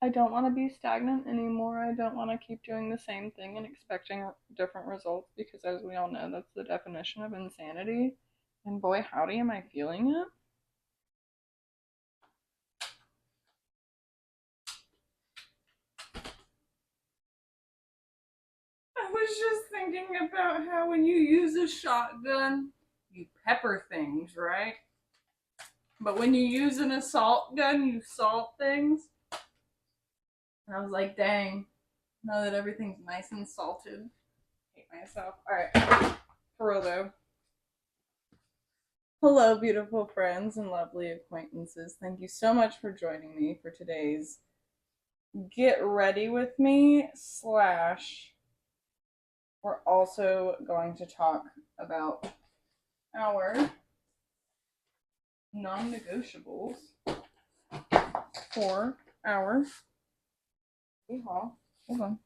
I don't want to be stagnant anymore. I don't want to keep doing the same thing and expecting different results because, as we all know, that's the definition of insanity. And boy, howdy, am I feeling it. I was just thinking about how when you use a shotgun, you pepper things, right? But when you use an assault gun, you salt things. And I was like, dang, now that everything's nice and salted, I hate myself. Alright, for real though. Hello, beautiful friends and lovely acquaintances. Thank you so much for joining me for today's Get Ready With Me slash we're also going to talk about our non-negotiables for our haul. Hold on.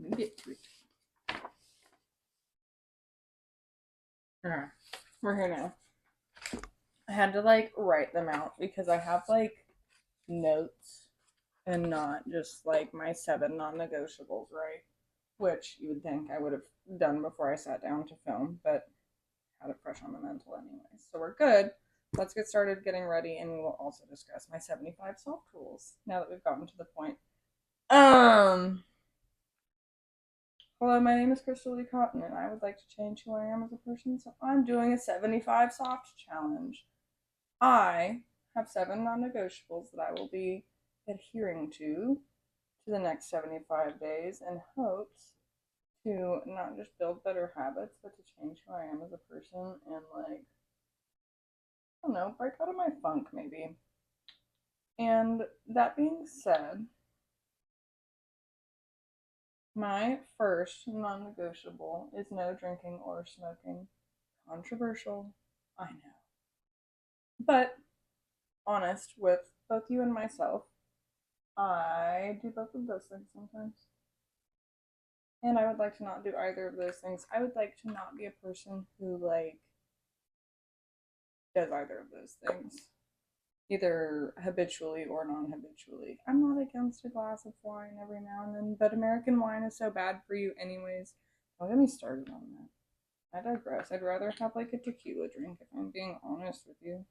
Let me get to it. Alright, we're here now. I had to like write them out because I have like notes and not just like my 7 non-negotiables, right? Which you would think I would have done before I sat down to film, but I had it fresh on the mental anyways. So we're good. Let's get started getting ready, and we will also discuss my 75 self tools now that we've gotten to the point. Hello, my name is Crystal Lee Cotton, and I would like to change who I am as a person, so I'm doing a 75 soft challenge. I have 7 non-negotiables that I will be adhering to the next 75 days in hopes to not just build better habits, but to change who I am as a person and, like, I don't know, break out of my funk maybe. And that being said, my first non-negotiable is no drinking or smoking. Controversial, I know. But honest with both you and myself, I do both of those things sometimes. And I would like to not do either of those things. I would like to not be a person who, like, does either of those things, either habitually or non habitually. I'm not against a glass of wine every now and then, but American wine is so bad for you, anyways. Don't get me started on that. I digress. I'd rather have like a tequila drink if I'm being honest with you.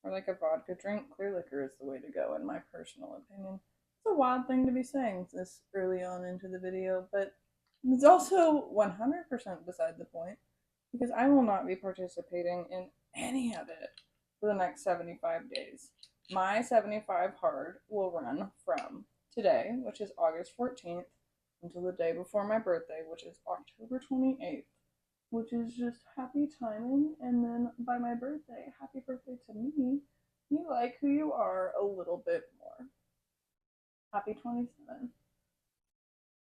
Or like a vodka drink. Clear liquor is the way to go, in my personal opinion. It's a wild thing to be saying this early on into the video, but it's also 100% beside the point because I will not be participating in any of it for the next 75 days. My 75 hard will run from today, which is August 14th, until the day before my birthday, which is October 28th, which is just happy timing. And then by my birthday, happy birthday to me, you like who you are a little bit more. Happy 27.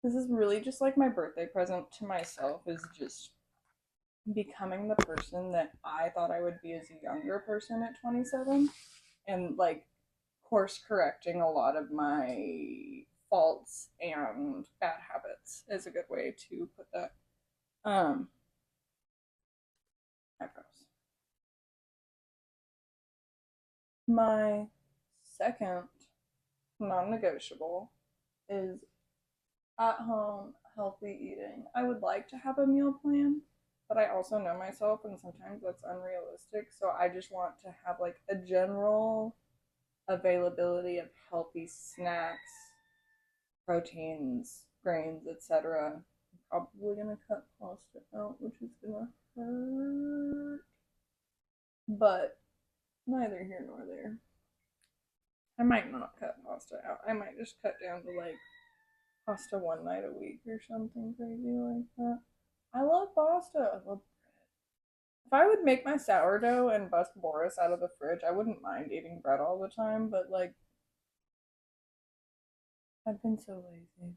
This is really just like my birthday present to myself, is just becoming the person that I thought I would be as a younger person at 27, and like course correcting a lot of my faults and bad habits is a good way to put that. Eyebrows. My second non-negotiable is at home healthy eating. I would like to have a meal plan, but I also know myself and sometimes that's unrealistic. So I just want to have like a general availability of healthy snacks, proteins, grains, etc. I'm probably gonna cut pasta out, which is gonna hurt. But neither here nor there. I might not cut pasta out. I might just cut down to like pasta one night a week or something crazy like that. I love pasta. I love bread. If I would make my sourdough and bust Boris out of the fridge, I wouldn't mind eating bread all the time, but like, I've been so lazy.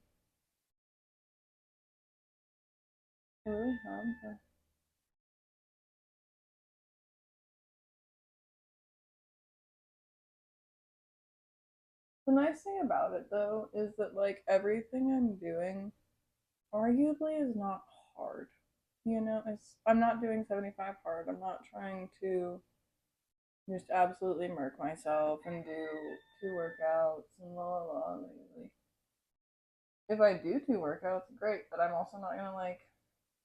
I really have. The nice thing about it though is that like everything I'm doing arguably is not hard. You know, I'm not doing 75 hard. I'm not trying to just absolutely murk myself and do 2 workouts and la la la. Like, if I do 2 workouts, great, but I'm also not gonna like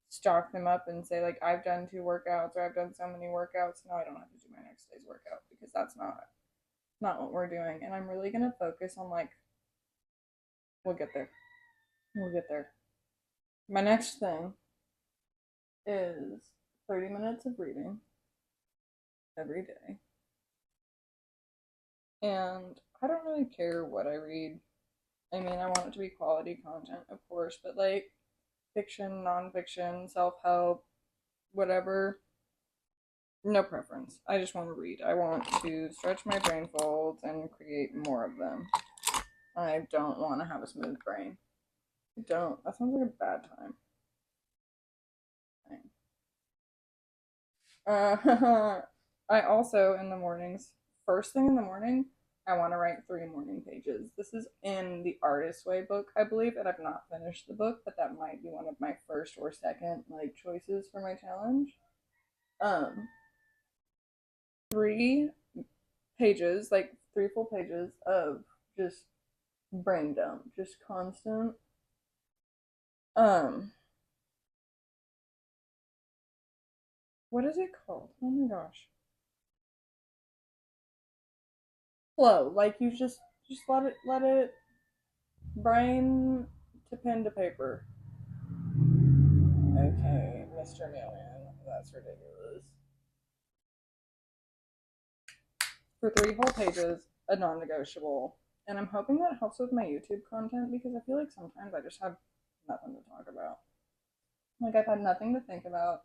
stock them up and say like I've done 2 workouts or I've done so many workouts. No, I don't have to do my next day's workout because that's not what we're doing. And I'm really gonna focus on like we'll get there. We'll get there. My next thing is 30 minutes of reading every day. And I don't really care what I read. I mean, I want it to be quality content, of course, but like fiction, nonfiction, self help, whatever, no preference. I just want to read. I want to stretch my brain folds and create more of them. I don't want to have a smooth brain. I don't. That sounds like a bad time. I also, in the mornings, first thing in the morning, I want to write 3 morning pages. This is in the Artist Way book, I believe, and I've not finished the book, but that might be one of my first or second like choices for my challenge. Um, 3 pages, like 3 full pages of just brain dump, just constant. Um, what is it called? Oh my gosh, flow. Like you just let it brain to pen to paper. Okay, Mr. Mailman, that's ridiculous. For 3 whole pages, a non-negotiable, and I'm hoping that helps with my YouTube content because I feel like sometimes I just have nothing to talk about. Like I've had nothing to think about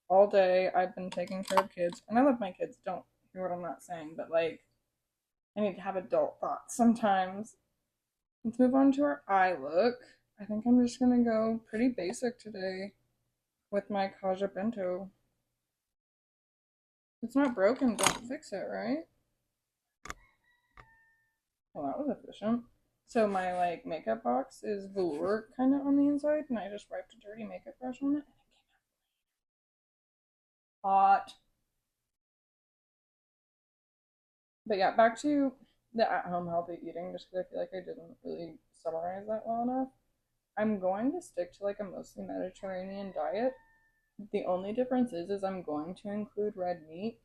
all day. I've been taking care of kids, and I love my kids. Don't hear what I'm not saying, but like I need to have adult thoughts sometimes. Let's move on to our eye look. I think I'm just gonna go pretty basic today with my Kaja Bento. If it's not broken, don't fix it, right? Well, that was efficient. So my like makeup box is velour kind of on the inside, and I just wiped a dirty makeup brush on it, and it came out hot. But yeah, back to the at-home healthy eating, just because I feel like I didn't really summarize that well enough. I'm going to stick to like a mostly Mediterranean diet. The only difference is I'm going to include red meat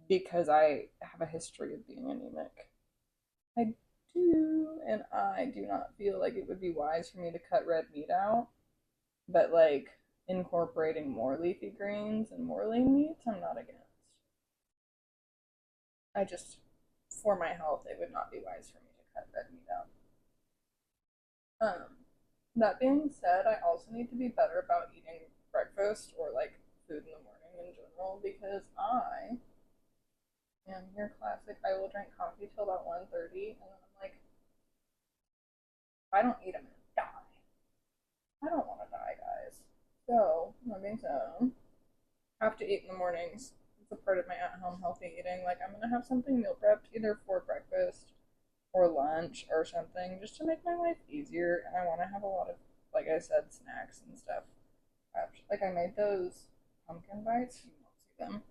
because I have a history of being anemic. I do, and I do not feel like it would be wise for me to cut red meat out, but like incorporating more leafy greens and more lean meats, I'm not against. I just, for my health, it would not be wise for me to cut red meat out. That being said, I also need to be better about eating breakfast or like food in the morning in general because I am your classic. I will drink coffee till about 1:30, and then I'm like, if I don't eat, I'm gonna die. I don't want to die, guys. So that being said, I have to eat in the mornings. It's a part of my at-home healthy eating. Like I'm gonna have something meal prepped either for breakfast or lunch or something just to make my life easier. And I want to have a lot of, like I said, snacks and stuff. Like I made those pumpkin bites. You won't see them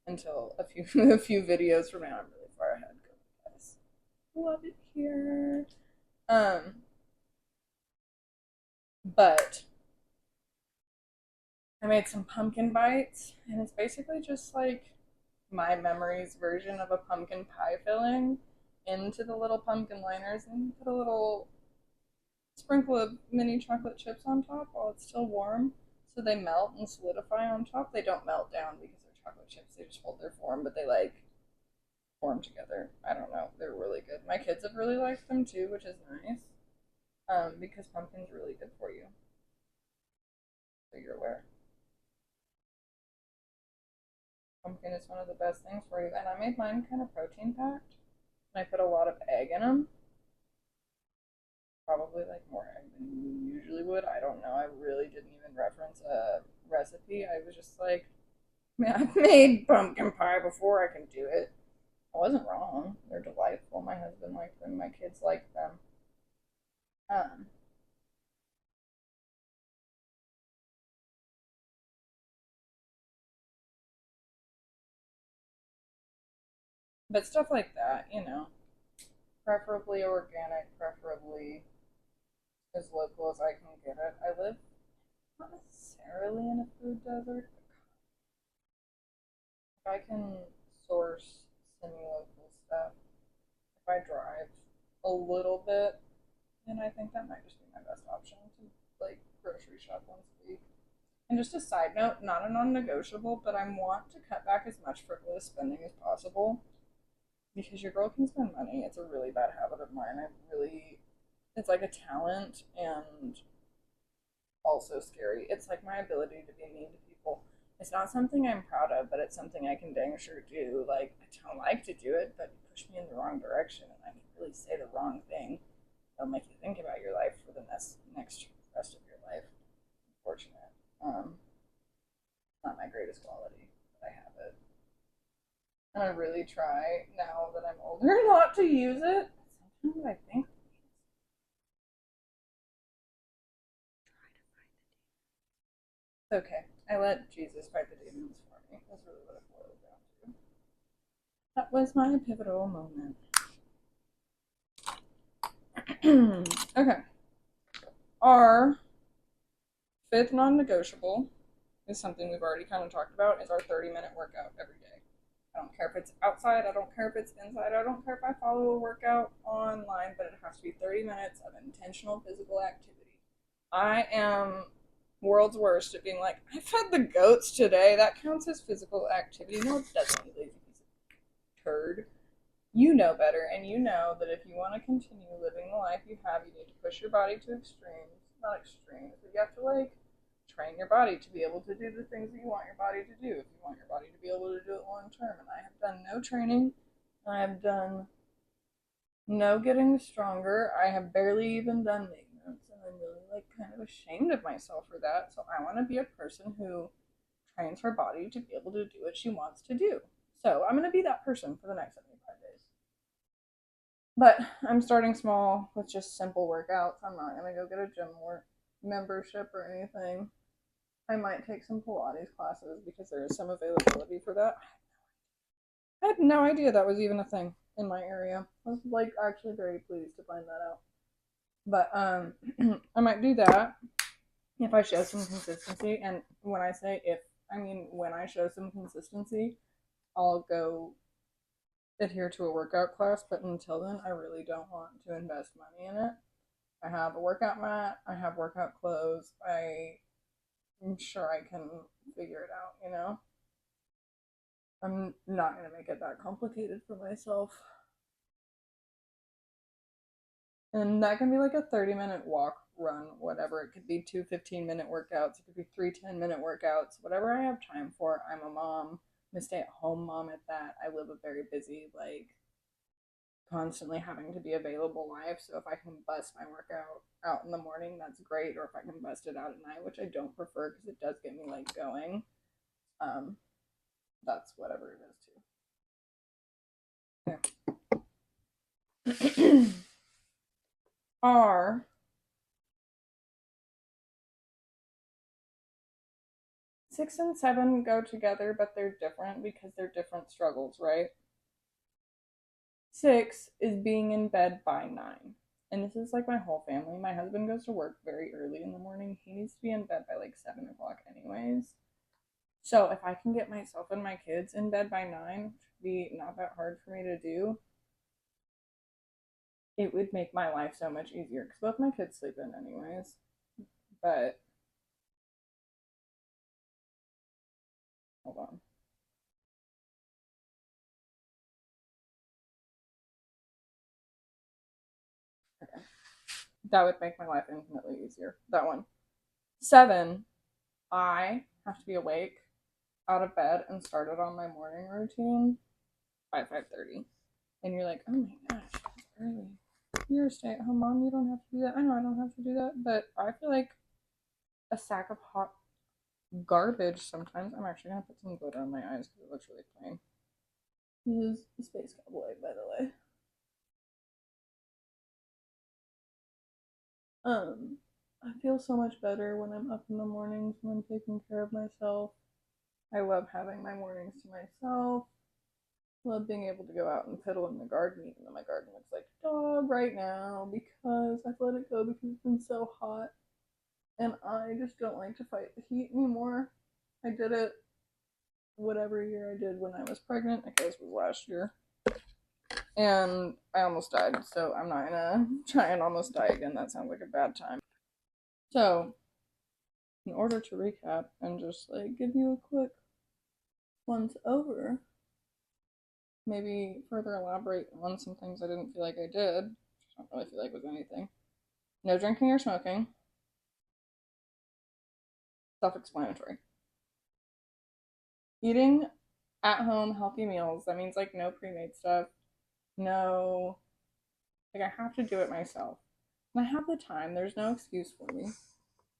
until a few a few videos from now. I'm really far ahead. Go, guys. Love it here. Um, but I made some pumpkin bites, and it's basically just like my memories version of a pumpkin pie filling into the little pumpkin liners and put a little sprinkle of mini chocolate chips on top while it's still warm so they melt and solidify on top. They don't melt down because they're chocolate chips, they just hold their form, but they like form together. I don't know, they're really good. My kids have really liked them too, which is nice, because pumpkin's really good for you, so you're aware. Pumpkin is one of the best things for you, and I made mine kind of protein packed, and I put a lot of egg in them. Probably like more egg than you usually would. I don't know. I really didn't even reference a recipe. I was just like, man, I've made pumpkin pie before. I can do it. I wasn't wrong. They're delightful. My husband liked them. My kids like them. Um, But stuff like that, preferably organic, preferably as local as I can get it. I live not necessarily in a food desert, but if I can source semi-local stuff, if I drive a little bit, then I think that might just be my best option to like grocery shop once a week. And just a side note, not a non-negotiable, but I want to cut back as much frivolous spending as possible because your girl can spend money. It's a really bad habit of mine. It's like a talent and also scary. It's like my ability to be mean to people. It's not something I'm proud of, but it's something I can dang sure do. Like, I don't like to do it, but you push me in the wrong direction and I can really say the wrong thing. It'll make you think about your life for the next rest of your life. Unfortunate. Not my greatest quality, but I have it. And I really try now that I'm older not to use it. Sometimes I think it's okay. I let Jesus fight the demons for me. That's really what it boiled down to. That was my pivotal moment. Okay. Our fifth non-negotiable is something we've already kind of talked about. Is our 30-minute workout every day. I don't care if it's outside. I don't care if it's inside. I don't care if I follow a workout online, but it has to be 30 minutes of intentional physical activity. I am world's worst at being like, I fed the goats today. That counts as physical activity. No, it doesn't, you lazy piece of turd. You know better, and you know that if you want to continue living the life you have, you need to push your body to extremes. Not extremes, but you have to like train your body to be able to do the things that you want your body to do. If you want your body to be able to do it long term, and I have done no training, I have done no getting stronger. I have barely even done maintenance, and I'm really like kind of ashamed of myself for that. So I want to be a person who trains her body to be able to do what she wants to do. So I'm going to be that person for the next 75 days. But I'm starting small with just simple workouts. I'm not going to go get a gym membership or anything. I might take some Pilates classes because there is some availability for that. I had no idea that was even a thing in my area. I was like actually very pleased to find that out. But I might do that if I show some consistency. And when I say if, I mean when I show some consistency, I'll go adhere to a workout class. But until then, I really don't want to invest money in it. I have a workout mat. I have workout clothes. I'm sure I can figure it out. I'm not going to make it that complicated for myself. And that can be like a 30-minute walk, run, whatever. It could be two 15-minute workouts. It could be three 10-minute workouts. Whatever I have time for. I'm a mom. I'm a stay-at-home mom at that. I live a very busy, like, constantly having to be available life. So if I can bust my workout out in the morning, that's great. Or if I can bust it out at night, which I don't prefer because it does get me, like, going. That's whatever it is, too. Are 6 and 7 go together, but they're different because they're different struggles, right? 6 is being in bed by 9. And this is like my whole family. My husband goes to work very early in the morning. He needs to be in bed by like 7 o'clock, anyways. So if I can get myself and my kids in bed by 9, which would be not that hard for me to do, it would make my life so much easier because both my kids sleep in, anyways. But hold on. Okay. That would make my life infinitely easier. That one. 7, I have to be awake, out of bed, and started on my morning routine by 5:30. And you're like, oh my gosh, that's early. You're a stay-at-home mom. You don't have to do that. I know I don't have to do that, but I feel like a sack of hot garbage sometimes. I'm actually gonna put some glitter on my eyes because it looks really plain. This is the Space Cowboy, by the way. I feel so much better when I'm up in the mornings when I'm taking care of myself. I love having my mornings to myself. Love being able to go out and piddle in the garden, even though my garden looks like a dog right now because I've let it go because it's been so hot. And I just don't like to fight the heat anymore. I did it whatever year I did when I was pregnant. I guess it was last year. And I almost died, so I'm not gonna try and almost die again. That sounds like a bad time. So, in order to recap and just like give you a quick once over, maybe further elaborate on some things I didn't feel like I did. I don't really feel like it was anything. No drinking or smoking. Self-explanatory. Eating at home healthy meals. That means like no pre-made stuff. No, like I have to do it myself. And I have the time. There's no excuse for me.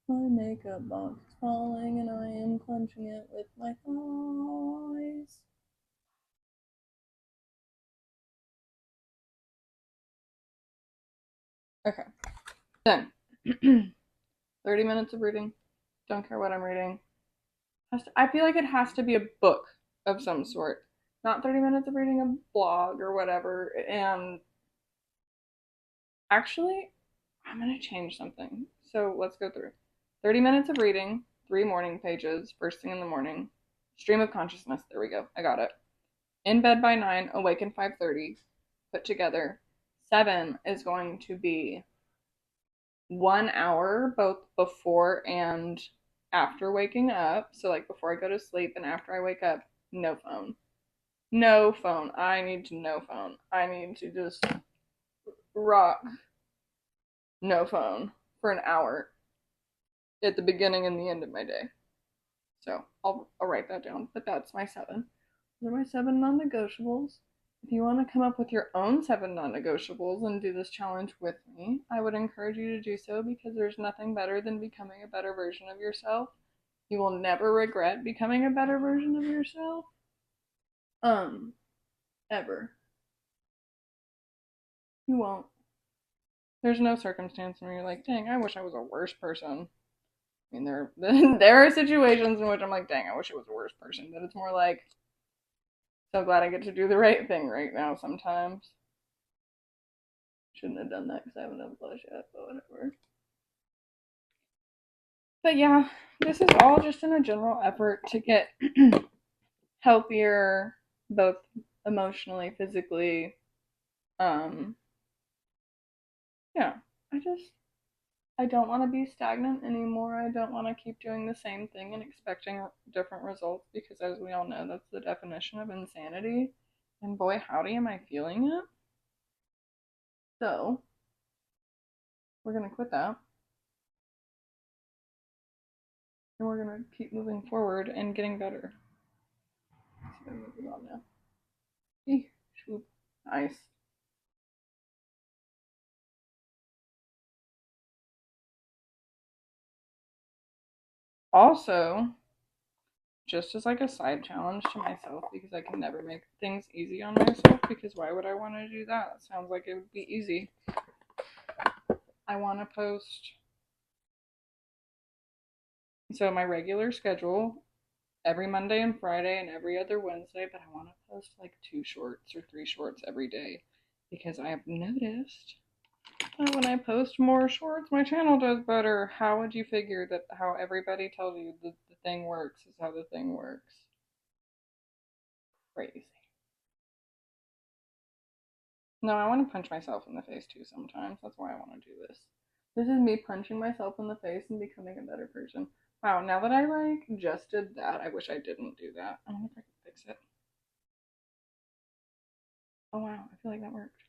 My makeup box is falling and I am clenching it with my thighs. Okay. Then 30 minutes of reading. Don't care what I'm reading. I feel like it has to be a book of some sort. Not 30 minutes of reading a blog or whatever. And actually, I'm going to change something. So let's go through. 30 minutes of reading, 3 morning pages, first thing in the morning. Stream of consciousness. There we go. I got it. In bed by 9, awake at 5:30. Put together. 7 is going to be 1 hour both before and after waking up. So like before I go to sleep and after I wake up, no phone. No phone. I need to no phone. I need to just rock no phone for an hour at the beginning and the end of my day. So I'll write that down. But that's my 7. Those are my 7 non-negotiables. If you want to come up with your own 7 non-negotiables and do this challenge with me, I would encourage you to do so because there's nothing better than becoming a better version of yourself. You will never regret becoming a better version of yourself. Ever. You won't. There's no circumstance where you're like, dang, I wish I was a worse person. I mean, there are situations in which I'm like, dang, I wish I was a worse person. But it's more like, so glad I get to do the right thing right now sometimes. Shouldn't have done that because I haven't done blush yet, but whatever. But yeah, this is all just in a general effort to get healthier, both emotionally, physically. Yeah, I don't want to be stagnant anymore. I don't want to keep doing the same thing and expecting different results because, as we all know, that's the definition of insanity. And boy, howdy, am I feeling it. So, we're going to quit that. And we're going to keep moving forward and getting better. Let's see if I move it on now. Swoop. Nice. Also, just as like a side challenge to myself because I can never make things easy on myself because why would I want to do that? It sounds like it would be easy. I want to post so my regular schedule every Monday and Friday and every other Wednesday, but I want to post like 2 shorts or 3 shorts every day because I have noticed that when I post more shorts, my channel does better. How would you figure that how everybody tells you the thing works is how the thing works? Crazy. No, I want to punch myself in the face too sometimes. That's why I want to do this. This is me punching myself in the face and becoming a better person. Wow, now that I like just did that, I wish I didn't do that. I wonder if I can fix it. Oh wow, I feel like that worked.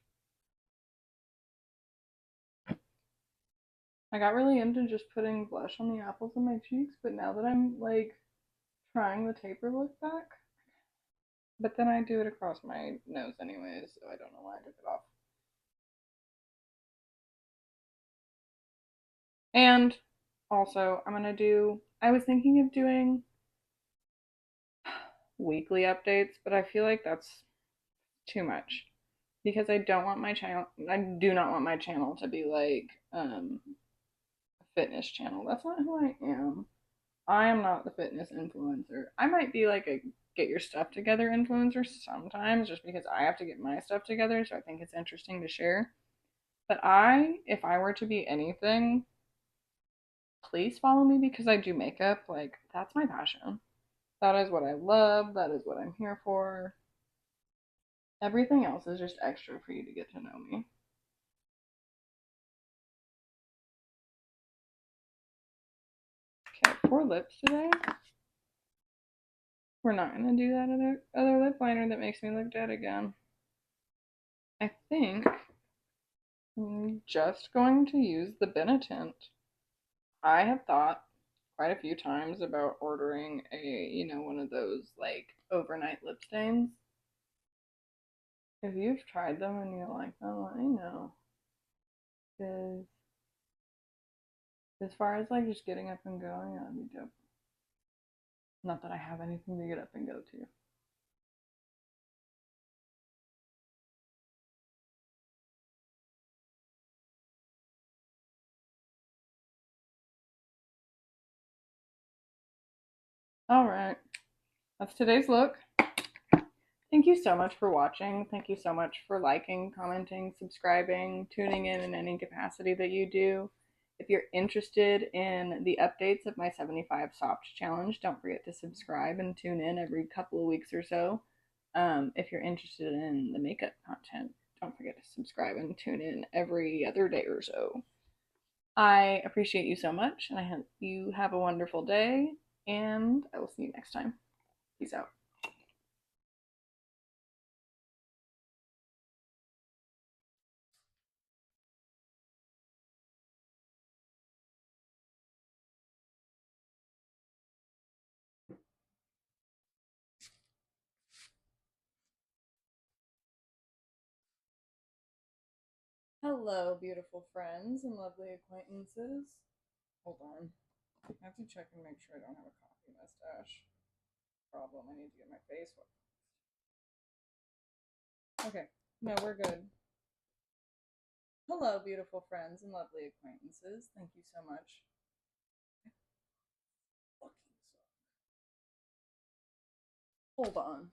I got really into just putting blush on the apples of my cheeks, but now that I'm like trying the taper look back, but then I do it across my nose anyways, so I don't know why I took it off. And also, I was thinking of doing weekly updates, but I feel like that's too much because I don't want my channel, I do not want my channel to be like a fitness channel. That's not who I am. I am not the fitness influencer. I might be like a get your stuff together influencer sometimes, just because I have to get my stuff together. So I think it's interesting to share. But if I were to be anything, please follow me because I do makeup. Like, that's my passion. That is what I love. That is what I'm here for. Everything else is just extra for you to get to know me. Okay, for lips today, we're not gonna do that other lip liner that makes me look dead again. I think I'm just going to use the Benetint. I have thought quite a few times about ordering one of those like overnight lip stains. If you've tried them and you like them, let me know. Because as far as like just getting up and going, that'd be dope. Not that I have anything to get up and go to. All right, that's today's look. Thank you so much for watching. Thank you so much for liking, commenting, subscribing, tuning in any capacity that you do. If you're interested in the updates of my 75 soft challenge, don't forget to subscribe and tune in every couple of weeks or so. If you're interested in the makeup content, don't forget to subscribe and tune in every other day or so. I appreciate you so much, and I hope you have a wonderful day, and I will see you next time. Peace out. Hello, beautiful friends and lovely acquaintances. Hold on. I have to check and make sure I don't have a coffee mustache problem. I need to get my face wet. Okay, no, we're good. Hello, beautiful friends and lovely acquaintances. Thank you so much. Hold on.